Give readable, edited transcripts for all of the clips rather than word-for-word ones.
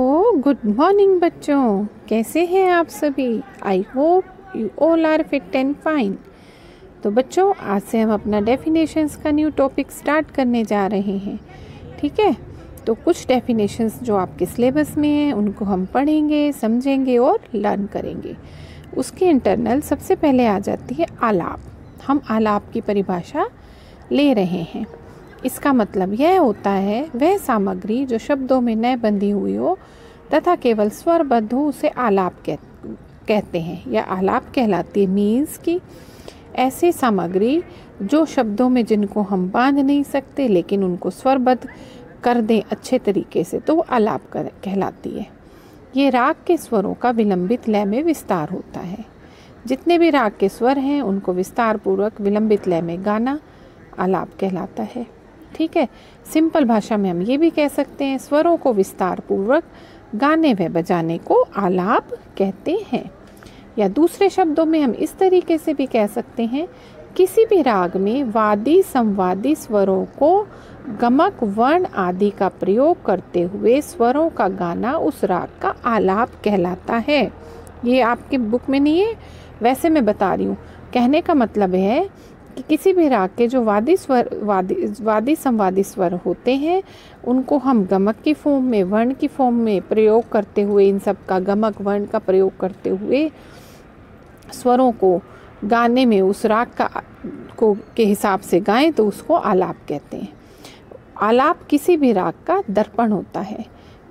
Good morning बच्चों, कैसे हैं आप सभी। I hope you all are fit and fine. तो बच्चों, आज से हम अपना डेफिनेशंस का न्यू टॉपिक स्टार्ट करने जा रहे हैं। ठीक है, तो कुछ डेफिनेशंस जो आपके सिलेबस में हैं उनको हम पढ़ेंगे, समझेंगे और लर्न करेंगे। उसके इंटरनल सबसे पहले आ जाती है आलाप। हम आलाप की परिभाषा ले रहे हैं। इसका मतलब यह होता है वह सामग्री जो शब्दों में न बंधी हुई हो तथा केवल स्वरबद्ध हो, उसे आलाप कहते हैं या आलाप कहलाती है। मीन्स कि ऐसी सामग्री जो शब्दों में जिनको हम बांध नहीं सकते लेकिन उनको स्वरबद्ध कर दें अच्छे तरीके से, तो वो आलाप कहलाती है। ये राग के स्वरों का विलंबित लय में विस्तार होता है। जितने भी राग के स्वर हैं उनको विस्तार पूर्वक विलंबित लय में गाना आलाप कहलाता है। ठीक है, सिंपल भाषा में हम ये भी कह सकते हैं स्वरों को विस्तार पूर्वक गाने व बजाने को आलाप कहते हैं। या दूसरे शब्दों में हम इस तरीके से भी कह सकते हैं किसी भी राग में वादी संवादी स्वरों को गमक वर्ण आदि का प्रयोग करते हुए स्वरों का गाना उस राग का आलाप कहलाता है। ये आपकी बुक में नहीं है, वैसे मैं बता रही हूँ। कहने का मतलब है कि किसी भी राग के जो वादी संवादी स्वर होते हैं उनको हम गमक की फॉर्म में, वर्ण की फॉर्म में प्रयोग करते हुए, इन सब का गमक वर्ण का प्रयोग करते हुए स्वरों को गाने में उस राग के हिसाब से गाएं तो उसको आलाप कहते हैं। आलाप किसी भी राग का दर्पण होता है,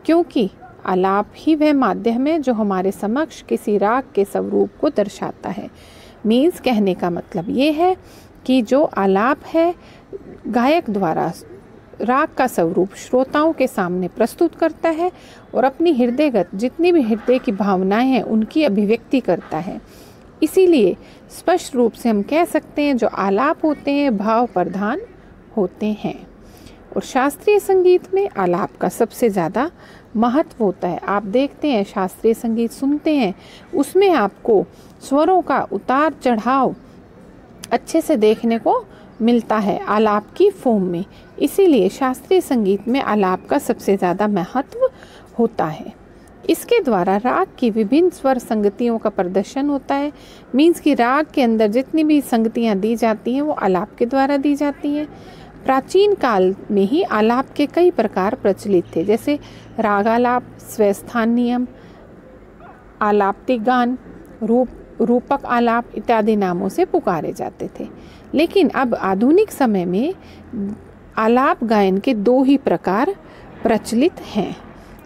क्योंकि आलाप ही वह माध्यम है जो हमारे समक्ष किसी राग के स्वरूप को दर्शाता है। मीन्स कहने का मतलब ये है कि जो आलाप है गायक द्वारा राग का स्वरूप श्रोताओं के सामने प्रस्तुत करता है और अपनी हृदयगत जितनी भी हृदय की भावनाएं हैं उनकी अभिव्यक्ति करता है। इसीलिए स्पष्ट रूप से हम कह सकते हैं जो आलाप होते हैं भाव प्रधान होते हैं। और शास्त्रीय संगीत में आलाप का सबसे ज़्यादा महत्व होता है। आप देखते हैं शास्त्रीय संगीत सुनते हैं, उसमें आपको स्वरों का उतार चढ़ाव अच्छे से देखने को मिलता है आलाप की फॉर्म में। इसीलिए शास्त्रीय संगीत में आलाप का सबसे ज़्यादा महत्व होता है। इसके द्वारा राग की विभिन्न स्वर संगतियों का प्रदर्शन होता है। मीन्स कि राग के अंदर जितनी भी संगतियाँ दी जाती हैं वो आलाप के द्वारा दी जाती हैं। प्राचीन काल में ही आलाप के कई प्रकार प्रचलित थे, जैसे रागालाप, स्वस्थान नियम, आलाप्तिक गान, रूपक आलाप इत्यादि नामों से पुकारे जाते थे। लेकिन अब आधुनिक समय में आलाप गायन के दो ही प्रकार प्रचलित हैं।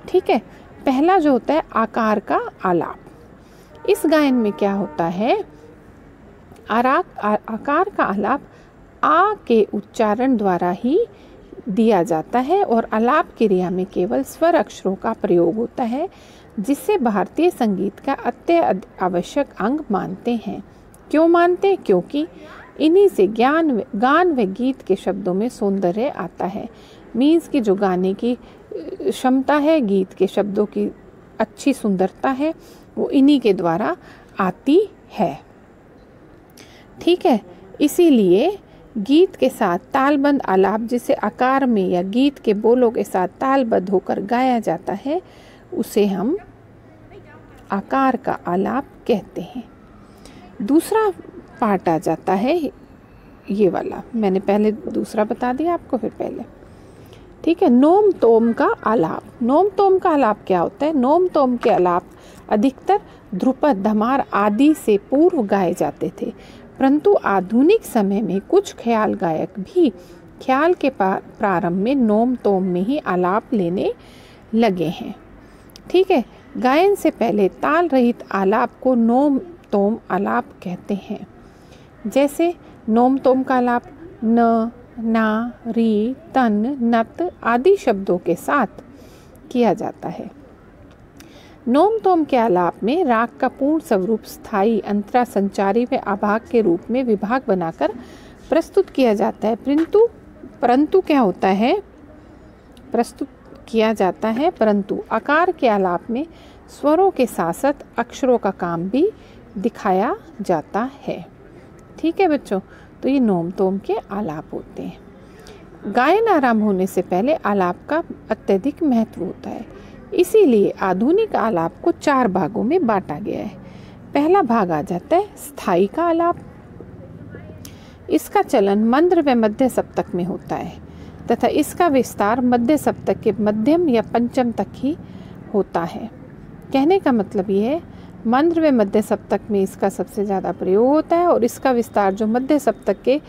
ठीक है, पहला जो होता है आकार का आलाप। इस गायन में क्या होता है, आकार का आलाप आ के उच्चारण द्वारा ही दिया जाता है और आलाप क्रिया में केवल स्वर अक्षरों का प्रयोग होता है, जिसे भारतीय संगीत का आवश्यक अंग मानते हैं। क्यों मानते हैं? क्योंकि इन्हीं से गान व गीत के शब्दों में सौंदर्य आता है। मीन्स कि जो गाने की क्षमता है, गीत के शब्दों की अच्छी सुंदरता है, वो इन्हीं के द्वारा आती है। ठीक है, इसीलिए गीत के साथ तालबद्ध आलाप, जिसे आकार में या गीत के बोलों के साथ तालबद्ध होकर गाया जाता है, उसे हम आकार का आलाप कहते हैं। दूसरा पार्ट आ जाता है ये वाला, मैंने पहले दूसरा बता दिया आपको, फिर पहले। ठीक है, नोम तोम का आलाप। नोम तोम का आलाप क्या होता है? नोम तोम के आलाप अधिकतर ध्रुपद, धमार आदि से पूर्व गाए जाते थे, परंतु आधुनिक समय में कुछ ख्याल गायक भी ख्याल के प्रारंभ में नोम तोम में ही आलाप लेने लगे हैं। ठीक है, गायन से पहले ताल रहित आलाप को नोम तोम आलाप कहते हैं। जैसे नोम तोम का आलाप न, ना, री, तन, नत आदि शब्दों के साथ किया जाता है। नोम तोम के आलाप में राग का पूर्ण स्वरूप स्थायी, अंतरा, संचारी व आभाग के रूप में विभाग बनाकर प्रस्तुत किया जाता है। परंतु क्या होता है, प्रस्तुत किया जाता है, परंतु आकार के आलाप में स्वरों के साथ साथ अक्षरों का काम भी दिखाया जाता है। ठीक है बच्चों, तो ये नोम तोम के आलाप होते हैं। गायन आरंभ होने से पहले आलाप का अत्यधिक महत्व होता है। इसीलिए आधुनिक आलाप को 4 भागों में बांटा गया है। पहला भाग आ जाता है स्थायी का आलाप। इसका चलन मंद्र व मध्य सप्तक में होता है तथा इसका विस्तार मध्य सप्तक के मध्यम या पंचम तक ही होता है। कहने का मतलब ये है, मंद्र व मध्य सप्तक में इसका सबसे ज़्यादा प्रयोग होता है और इसका विस्तार जो मध्य सप्तक के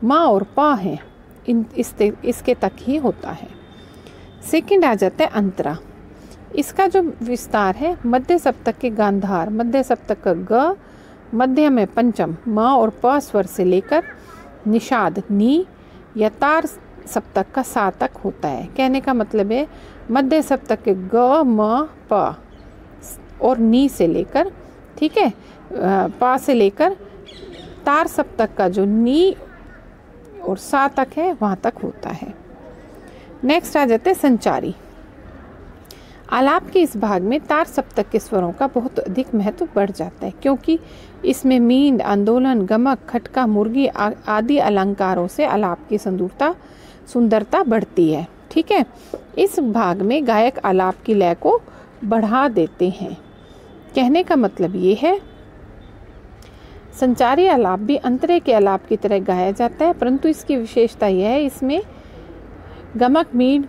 माँ और पा हैं इसके तक ही होता है। सेकंड आ जाता है अंतरा। इसका जो विस्तार है मध्य सप्तक के गांधार, मध्य सप्तक का ग, मध्य में पंचम म और प स्वर से लेकर निषाद नी या तार सप्तक का सा तक होता है। कहने का मतलब है मध्य सप्तक के ग म प और नी से लेकर, ठीक है, पा से लेकर तार सप्तक का जो नी और सा तक है वहाँ तक होता है। नेक्स्ट आ जाते हैं संचारी। आलाप के इस भाग में तार सप्तक के स्वरों का बहुत अधिक महत्व बढ़ जाता है क्योंकि इसमें मींड, आंदोलन, गमक, खटका, मुर्गी आदि अलंकारों से आलाप की सुंदरता बढ़ती है। ठीक है, इस भाग में गायक आलाप की लय को बढ़ा देते हैं। कहने का मतलब ये है, संचारी आलाप भी अंतरे के आलाप की तरह गाया जाता है, परंतु इसकी विशेषता यह है इसमें गमक, मींड,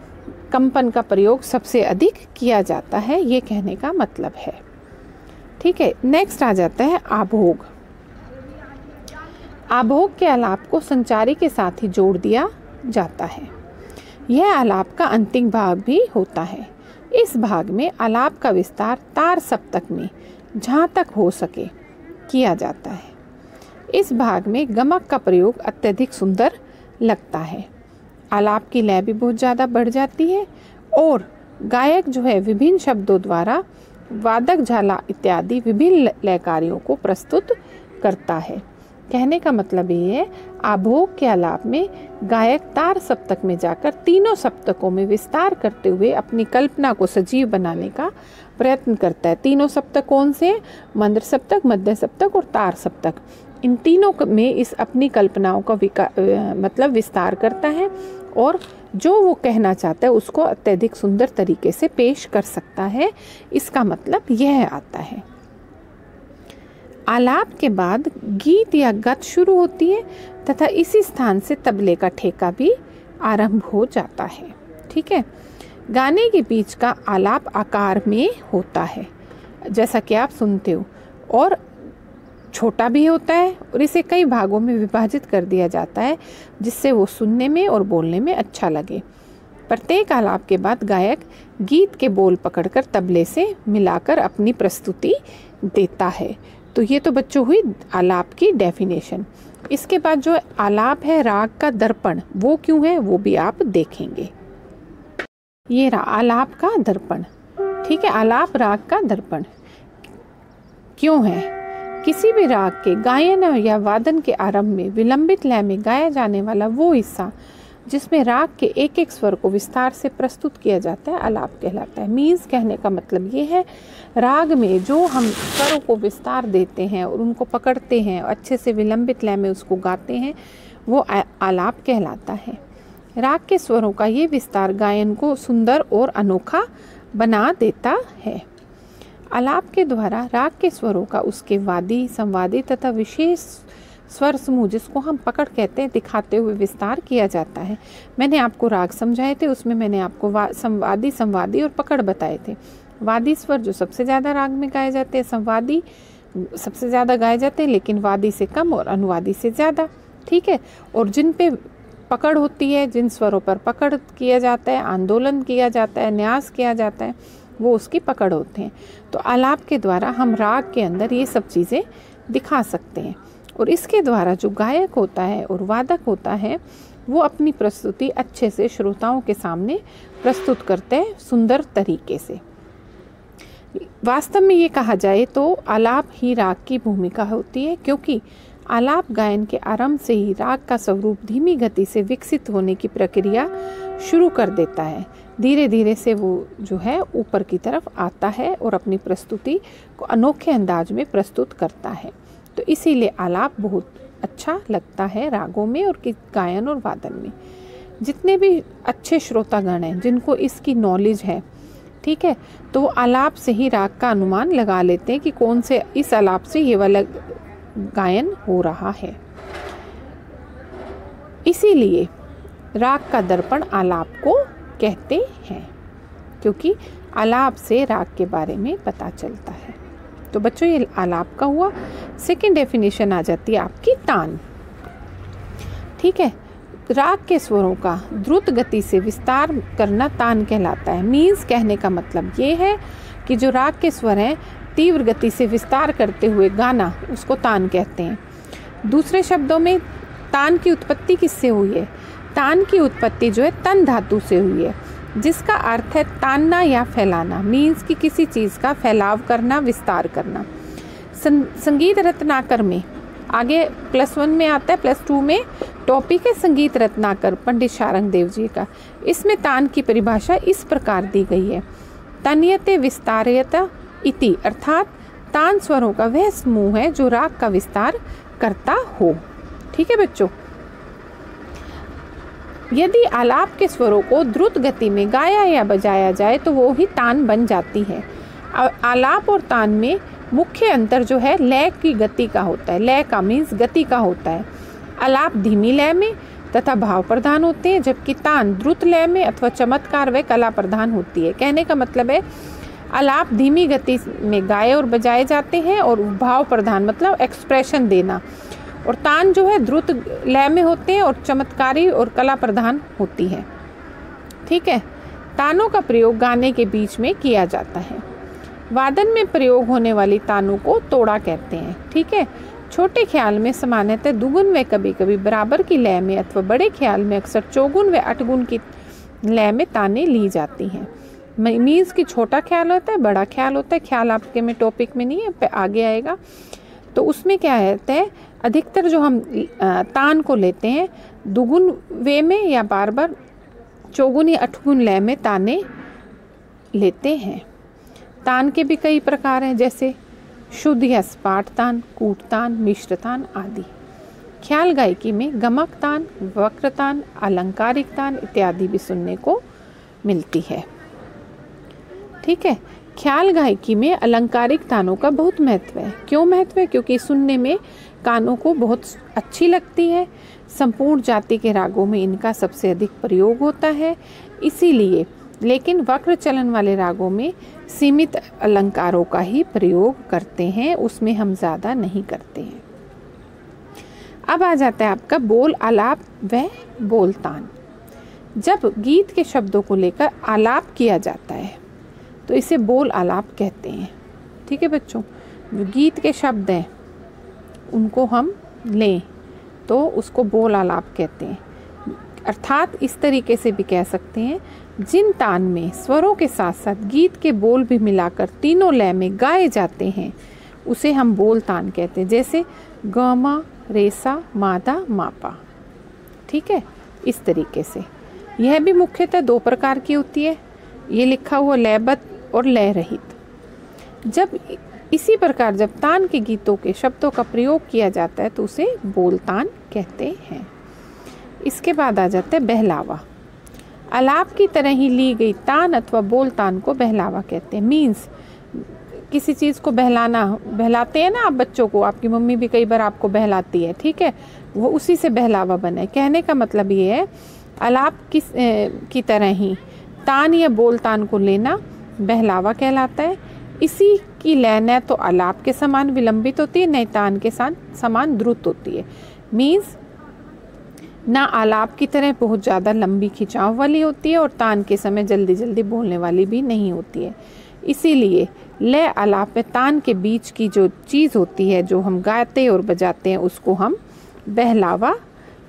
कंपन का प्रयोग सबसे अधिक किया जाता है। ये कहने का मतलब है। ठीक है, नेक्स्ट आ जाता है आभोग। आभोग के आलाप को संचारी के साथ ही जोड़ दिया जाता है। यह आलाप का अंतिम भाग भी होता है। इस भाग में आलाप का विस्तार तार सप्तक में जहाँ तक हो सके किया जाता है। इस भाग में गमक का प्रयोग अत्यधिक सुंदर लगता है। आलाप की लय भी बहुत ज़्यादा बढ़ जाती है और गायक जो है विभिन्न शब्दों द्वारा वादक, झाला इत्यादि विभिन्न लय कार्यों को प्रस्तुत करता है। कहने का मतलब ये है, आभोग के आलाप में गायक तार सप्तक में जाकर तीनों सप्तकों में विस्तार करते हुए अपनी कल्पना को सजीव बनाने का प्रयत्न करता है। तीनों सप्तक कौन से? मंद्र सप्तक, मध्य सप्तक और तार सप्तक। इन तीनों में इस अपनी कल्पनाओं का मतलब विस्तार करता है और जो वो कहना चाहता है उसको अत्यधिक सुंदर तरीके से पेश कर सकता है। इसका मतलब यह आता है। आलाप के बाद गीत या गत शुरू होती है तथा इसी स्थान से तबले का ठेका भी आरंभ हो जाता है। ठीक है, गाने के बीच का आलाप आकार में होता है जैसा कि आप सुनते हो, और छोटा भी होता है और इसे कई भागों में विभाजित कर दिया जाता है जिससे वो सुनने में और बोलने में अच्छा लगे। प्रत्येक आलाप के बाद गायक गीत के बोल पकड़कर तबले से मिलाकर अपनी प्रस्तुति देता है। तो ये तो बच्चों हुई आलाप की डेफिनेशन। इसके बाद जो आलाप है राग का दर्पण, वो क्यों है वो भी आप देखेंगे। ये आलाप का दर्पण। ठीक है, आलाप राग का दर्पण क्यों है? किसी भी राग के गायन या वादन के आरंभ में विलंबित लय में गाया जाने वाला वो हिस्सा जिसमें राग के एक एक स्वर को विस्तार से प्रस्तुत किया जाता है आलाप कहलाता है। मीन्स कहने का मतलब ये है, राग में जो हम स्वरों को विस्तार देते हैं और उनको पकड़ते हैं, अच्छे से विलंबित लय में उसको गाते हैं, वो आलाप कहलाता है। राग के स्वरों का ये विस्तार गायन को सुंदर और अनोखा बना देता है। आलाप के द्वारा राग के स्वरों का उसके वादी, संवादी तथा विशेष स्वर समूह जिसको हम पकड़ कहते हैं दिखाते हुए विस्तार किया जाता है। मैंने आपको राग समझाए थे, उसमें मैंने आपको संवादी, संवादी और पकड़ बताए थे। वादी स्वर जो सबसे ज़्यादा राग में गाए जाते हैं, संवादी सबसे ज़्यादा गाए जाते हैं लेकिन वादी से कम और अनुवादी से ज़्यादा। ठीक है, और जिन पे पकड़ होती है, जिन स्वरों पर पकड़ किया जाता है, आंदोलन किया जाता है, न्यास किया जाता है, वो उसकी पकड़ होते हैं। तो आलाप के द्वारा हम राग के अंदर ये सब चीज़ें दिखा सकते हैं और इसके द्वारा जो गायक होता है और वादक होता है वो अपनी प्रस्तुति अच्छे से श्रोताओं के सामने प्रस्तुत करते हैं सुंदर तरीके से। वास्तव में ये कहा जाए तो आलाप ही राग की भूमिका होती है, क्योंकि आलाप गायन के आरंभ से ही राग का स्वरूप धीमी गति से विकसित होने की प्रक्रिया शुरू कर देता है। धीरे धीरे से वो जो है ऊपर की तरफ आता है और अपनी प्रस्तुति को अनोखे अंदाज में प्रस्तुत करता है। तो इसीलिए आलाप बहुत अच्छा लगता है रागों में और गायन और वादन में। जितने भी अच्छे श्रोतागण हैं जिनको इसकी नॉलेज है, ठीक है। तो वो आलाप से ही राग का अनुमान लगा लेते हैं कि कौन से इस आलाप से ये वाला गायन हो रहा है। इसीलिए राग का दर्पण आलाप को कहते हैं, क्योंकि आलाप से राग के बारे में पता चलता है। तो बच्चों ये आलाप का हुआ। सेकंड डेफिनेशन आ जाती है आपकी तान। ठीक है, राग के स्वरों का द्रुत गति से विस्तार करना तान कहलाता है। मीन्स कहने का मतलब ये है कि जो राग के स्वर हैं तीव्र गति से विस्तार करते हुए गाना, उसको तान कहते हैं। दूसरे शब्दों में तान की उत्पत्ति किससे हुई है? तान की उत्पत्ति जो है तन धातु से हुई है, जिसका अर्थ है तानना या फैलाना। मीन्स कि किसी चीज़ का फैलाव करना, विस्तार करना। संगीत रत्नाकर में आगे +1 में आता है, +2 में टॉपिक है संगीत रत्नाकर पंडित शारंग देव जी का। इसमें तान की परिभाषा इस प्रकार दी गई है, तन्यते विस्तारयत इति, अर्थात तान स्वरों का वह समूह है जो राग का विस्तार करता हो। ठीक है बच्चों, यदि आलाप के स्वरों को द्रुत गति में गाया या बजाया जाए तो वो ही तान बन जाती है। आलाप और तान में मुख्य अंतर जो है लय की गति का होता है। लय का मीन्स गति का होता है। आलाप धीमी लय में तथा भाव प्रधान होते हैं, जबकि तान द्रुत लय में अथवा चमत्कार व कला प्रधान होती है। कहने का मतलब है आलाप धीमी गति में गाए और बजाए जाते हैं और भाव प्रधान मतलब एक्सप्रेशन देना, और तान जो है द्रुत लय में होते हैं और चमत्कारी और कला प्रधान होती है। ठीक है, तानों का प्रयोग गाने के बीच में किया जाता है। वादन में प्रयोग होने वाली तानों को तोड़ा कहते हैं। ठीक है, छोटे ख्याल में सामान्यतः दुगुन व कभी कभी बराबर की लय में अथवा बड़े ख्याल में अक्सर चौगुन व अठगुन की लय में ताने ली जाती हैं। मीन्स कि छोटा ख्याल होता है, बड़ा ख्याल होता है। ख्याल आपके में टॉपिक में नहीं है, आगे आएगा। तो उसमें क्या रहता है, अधिकतर जो हम तान को लेते हैं दुगुन वे में या बार बार चौगुन या अठगुन लय में ताने लेते हैं। तान के भी कई प्रकार हैं, जैसे शुद्ध या स्पाट तान, कूट तान, मिश्र तान आदि। ख्याल गायकी में गमक तान, वक्र तान, अलंकारिक तान इत्यादि भी सुनने को मिलती है। ठीक है, ख्याल गायकी में अलंकारिक तानों का बहुत महत्व है। क्यों महत्व है? क्योंकि सुनने में कानों को बहुत अच्छी लगती है। संपूर्ण जाति के रागों में इनका सबसे अधिक प्रयोग होता है, इसीलिए। लेकिन वक्र चलन वाले रागों में सीमित अलंकारों का ही प्रयोग करते हैं, उसमें हम ज़्यादा नहीं करते हैं। अब आ जाता है आपका बोल आलाप व बोल तान। जब गीत के शब्दों को लेकर आलाप किया जाता है तो इसे बोल आलाप कहते हैं। ठीक है बच्चों, जो गीत के शब्द हैं उनको हम लें तो उसको बोल आलाप कहते हैं। अर्थात इस तरीके से भी कह सकते हैं, जिन तान में स्वरों के साथ साथ गीत के बोल भी मिलाकर तीनों लय में गाए जाते हैं उसे हम बोल तान कहते हैं। जैसे गमा, रेसा, मादा, मापा। ठीक है, इस तरीके से। यह भी मुख्यतः 2 प्रकार की होती है, ये लिखा हुआ लयबद्ध और लय रहित। जब इसी प्रकार जब तान के गीतों के शब्दों का प्रयोग किया जाता है तो उसे बोल तान कहते हैं। इसके बाद आ जाता है बहलावा। आलाप की तरह ही ली गई तान अथवा बोल तान को बहलावा कहते हैं। मीन्स किसी चीज़ को बहलाना, बहलाते हैं ना आप बच्चों को, आपकी मम्मी भी कई बार आपको बहलाती है। ठीक है, वो उसी से बहलावा बना है। कहने का मतलब ये है आलाप की तरह ही तान या बोल तान को लेना बहलावा कहलाता है। इसी की लय न तो आलाप के समान विलंबित होती है, न तान के समान द्रुत होती है। मीन्स ना आलाप की तरह बहुत ज़्यादा लंबी खिंचाव वाली होती है और तान के समय जल्दी जल्दी बोलने वाली भी नहीं होती है। इसीलिए लय आलाप में तान के बीच की जो चीज़ होती है, जो हम गाते और बजाते हैं, उसको हम बहलावा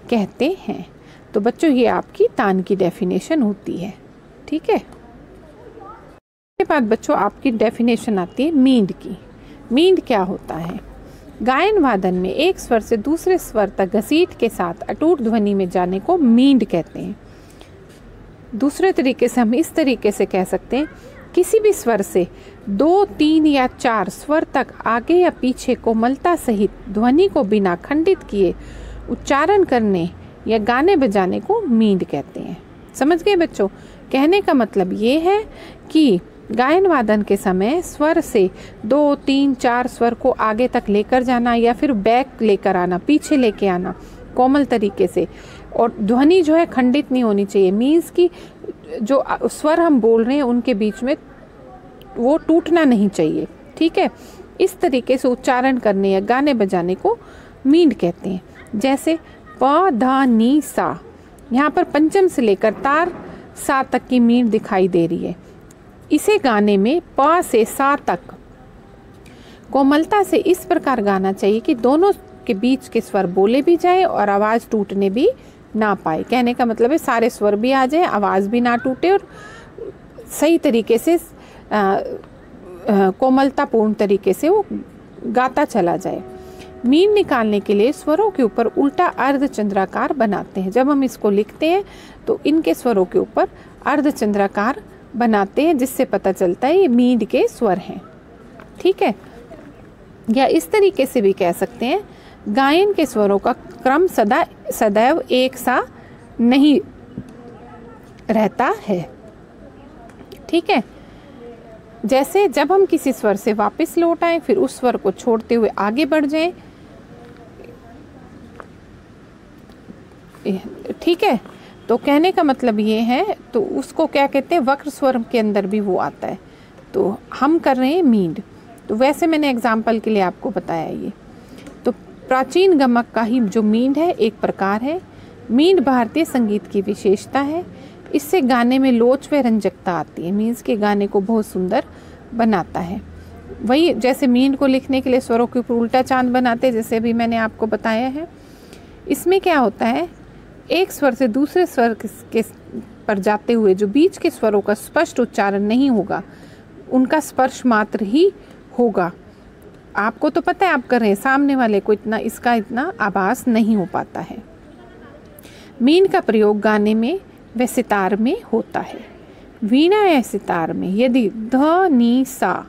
कहते हैं। तो बच्चों ये आपकी तान की डेफिनेशन होती है। ठीक है, इसके बाद बच्चों आपकी डेफिनेशन आती है मींड की। मींड क्या होता है? गायन वादन में एक स्वर से दूसरे स्वर तक घसीट के साथ अटूट ध्वनि में जाने को मींड कहते हैं। दूसरे तरीके से हम इस तरीके से कह सकते हैं, किसी भी स्वर से 2, 3 या 4 स्वर तक आगे या पीछे कोमलता सहित ध्वनि को बिना खंडित किए उच्चारण करने या गाने बजाने को मींड कहते हैं। समझ गए बच्चों? कहने का मतलब ये है कि गायन वादन के समय स्वर से 2, 3, 4 स्वर को आगे तक लेकर जाना या फिर बैक लेकर आना, पीछे लेके आना कोमल तरीके से, और ध्वनि जो है खंडित नहीं होनी चाहिए। मीन्स कि जो स्वर हम बोल रहे हैं उनके बीच में वो टूटना नहीं चाहिए। ठीक है, इस तरीके से उच्चारण करने या गाने बजाने को मींड कहते हैं। जैसे प, ध, नी, सा, यहाँ पर पंचम से लेकर तार सा तक की मींड दिखाई दे रही है। इसे गाने में प से सा तक कोमलता से इस प्रकार गाना चाहिए कि दोनों के बीच के स्वर बोले भी जाए और आवाज़ टूटने भी ना पाए। कहने का मतलब है सारे स्वर भी आ जाए, आवाज़ भी ना टूटे और सही तरीके से कोमलतापूर्ण तरीके से वो गाता चला जाए। मींड निकालने के लिए स्वरों के ऊपर उल्टा अर्धचंद्राकार बनाते हैं। जब हम इसको लिखते हैं तो इनके स्वरों के ऊपर अर्धचंद्राकार बनाते हैं, जिससे पता चलता है ये मींड के स्वर हैं। ठीक है, या इस तरीके से भी कह सकते हैं गायन के स्वरों का क्रम सदैव एक सा नहीं रहता है। ठीक है, जैसे जब हम किसी स्वर से वापस लौट आए फिर उस स्वर को छोड़ते हुए आगे बढ़ जाएं। ठीक है, तो कहने का मतलब ये है, तो उसको क्या कहते हैं, वक्र स्वर के अंदर भी वो आता है। तो हम कर रहे हैं मींड, तो वैसे मैंने एग्जाम्पल के लिए आपको बताया ये। तो प्राचीन गमक का ही जो मींड है एक प्रकार है। मींड भारतीय संगीत की विशेषता है। इससे गाने में लोच व रंजकता आती है, मीन्स के गाने को बहुत सुंदर बनाता है। वही जैसे मींड को लिखने के लिए स्वरों के ऊपर उल्टा चांद बनाते हैं, जैसे अभी मैंने आपको बताया है। इसमें क्या होता है, एक स्वर से दूसरे स्वर के पर जाते हुए जो बीच के स्वरों का स्पष्ट उच्चारण नहीं होगा, उनका स्पर्श मात्र ही होगा। आपको तो पता है आप कर रहे हैं, सामने वाले को इसका इतना आभास नहीं हो पाता है। मींड का प्रयोग गाने में व सितार में होता है। वीणा या सितार में यदि ध, नी, सा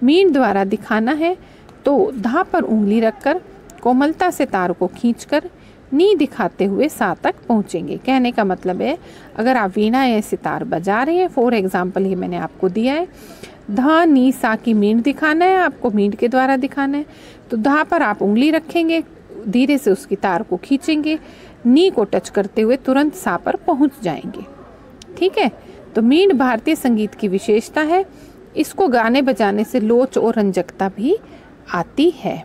मींड द्वारा दिखाना है तो धा पर उंगली रखकर कोमलता से तार को खींचकर नी दिखाते हुए सा तक पहुंचेंगे। कहने का मतलब है अगर आप वीणा या सितार बजा रहे हैं, फॉर एग्जाम्पल ये मैंने आपको दिया है, धा, नी, सा की मींड दिखाना है, आपको मींड के द्वारा दिखाना है, तो धा पर आप उंगली रखेंगे, धीरे से उसकी तार को खींचेंगे, नी को टच करते हुए तुरंत सा पर पहुंच जाएंगे। ठीक है, तो मींड भारतीय संगीत की विशेषता है। इसको गाने बजाने से लोच और रंजकता भी आती है।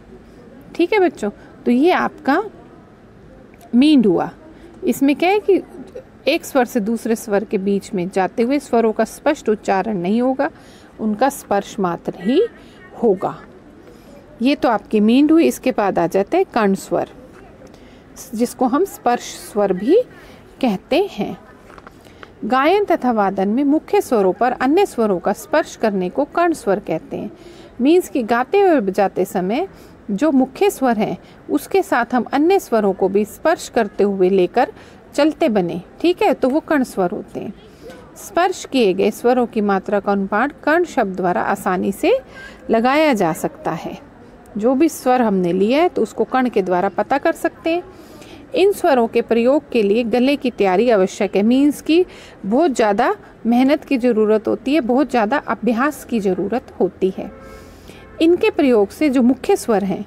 ठीक है बच्चों, तो ये आपका मींड हुआ। इसमें क्या है कि एक स्वर से दूसरे स्वर के बीच में जाते हुए स्वरों का स्पष्ट उच्चारण नहीं होगा, उनका स्पर्श मात्र ही होगा। ये तो आपकी मींड हुई। इसके बाद आ जाते हैं कर्ण स्वर, जिसको हम स्पर्श स्वर भी कहते हैं। गायन तथा वादन में मुख्य स्वरों पर अन्य स्वरों का स्पर्श करने को कर्ण स्वर कहते हैं। मीन्स कि गाते हुए बजाते समय जो मुख्य स्वर हैं उसके साथ हम अन्य स्वरों को भी स्पर्श करते हुए लेकर चलते बने। ठीक है, तो वो कर्ण स्वर होते हैं। स्पर्श किए गए स्वरों की मात्रा का अनुपात कर्ण शब्द द्वारा आसानी से लगाया जा सकता है। जो भी स्वर हमने लिया है तो उसको कर्ण के द्वारा पता कर सकते हैं। इन स्वरों के प्रयोग के लिए गले की तैयारी आवश्यक है। मीन्स की बहुत ज़्यादा मेहनत की ज़रूरत होती है, बहुत ज़्यादा अभ्यास की ज़रूरत होती है। इनके प्रयोग से जो मुख्य स्वर हैं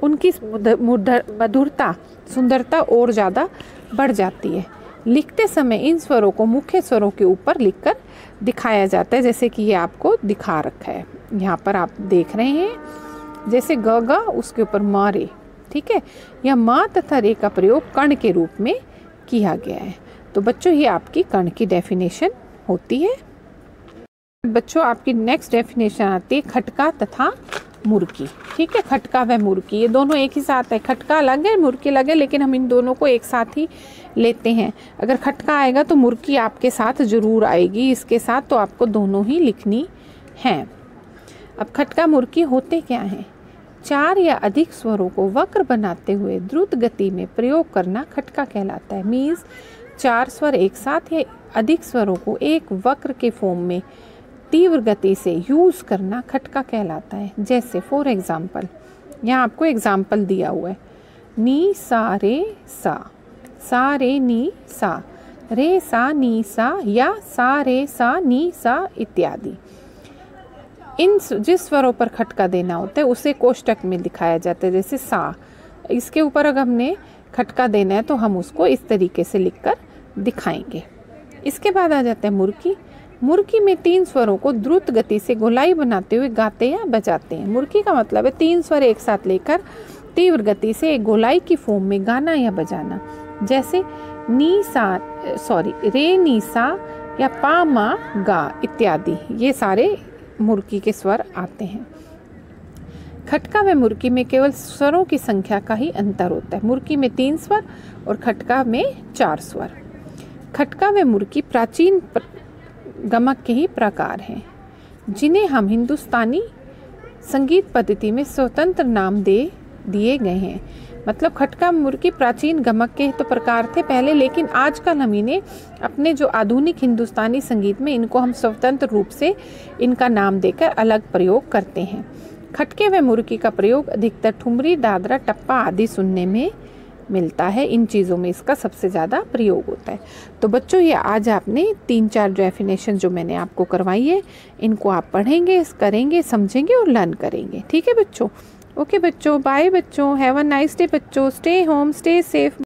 उनकी मधुरता, सुंदरता और ज़्यादा बढ़ जाती है। लिखते समय इन स्वरों को मुख्य स्वरों के ऊपर लिखकर दिखाया जाता है, जैसे कि ये आपको दिखा रखा है। यहाँ पर आप देख रहे हैं जैसे ग ग उसके ऊपर म रे। ठीक है, यह माँ तथा रे का प्रयोग कर्ण के रूप में किया गया है। तो बच्चों ये आपकी कर्ण की डेफिनेशन होती है। बच्चों आपकी नेक्स्ट डेफिनेशन आती है खटका तथा मुर्की। ठीक है, खटका व मुर्की ये दोनों एक ही साथ है। खटका अलग है, मुर्की अलग है, लेकिन हम इन दोनों को एक साथ ही लेते हैं। अगर खटका आएगा तो मुर्की आपके साथ ज़रूर आएगी इसके साथ, तो आपको दोनों ही लिखनी है। अब खटका मुर्की होते क्या हैं? 4 या अधिक स्वरों को वक्र बनाते हुए द्रुत गति में प्रयोग करना खटका कहलाता है। मीन्स 4 स्वर एक साथ या अधिक स्वरों को एक वक्र के फॉर्म में तीव्र गति से यूज़ करना खटका कहलाता है। जैसे फॉर एग्जाम्पल, यहाँ आपको एग्जाम्पल दिया हुआ है, नी सा रे नी सा, रे सा नी सा, या सा रे सा नी सा इत्यादि। जिस स्वरों पर खटका देना होता है उसे कोष्टक में दिखाया जाता है। जैसे सा, इसके ऊपर अगर हमने खटका देना है तो हम उसको इस तरीके से लिखकर दिखाएंगे। इसके बाद आ जाता है मुर्की। मुर्की में 3 स्वरों को द्रुत गति से गोलाई बनाते हुए गाते या बजाते हैं। मुर्की का मतलब है 3 स्वर एक साथ लेकर तीव्र गति से एक गोलाई की फॉर्म में गाना या बजाना। जैसे रे नी सा या पा मा गा इत्यादि, ये सारे मुर्की के स्वर आते हैं। खटका व मुर्की में केवल स्वरों की संख्या का ही अंतर होता है। मुर्की में 3 स्वर और खटका में 4 स्वर। खटका व मुर्की प्राचीन गमक के ही प्रकार हैं, जिन्हें हम हिंदुस्तानी संगीत पद्धति में स्वतंत्र नाम दिए गए हैं। मतलब खटका मुर्की प्राचीन गमक के तो प्रकार थे पहले, लेकिन आजकल हम इन्हें अपने जो आधुनिक हिंदुस्तानी संगीत में इनको हम स्वतंत्र रूप से इनका नाम देकर अलग प्रयोग करते हैं। खटके व मुर्की का प्रयोग अधिकतर ठुमरी, दादरा, टप्पा आदि सुनने में मिलता है। इन चीज़ों में इसका सबसे ज़्यादा प्रयोग होता है। तो बच्चों, ये आज आपने 3-4 डेफिनेशन जो मैंने आपको करवाई है, इनको आप पढ़ेंगे, करेंगे, समझेंगे और लर्न करेंगे। ठीक है बच्चों? ओके बच्चों, बाय बच्चों, हैव अ नाइस डे बच्चों, स्टे होम, स्टे सेफ।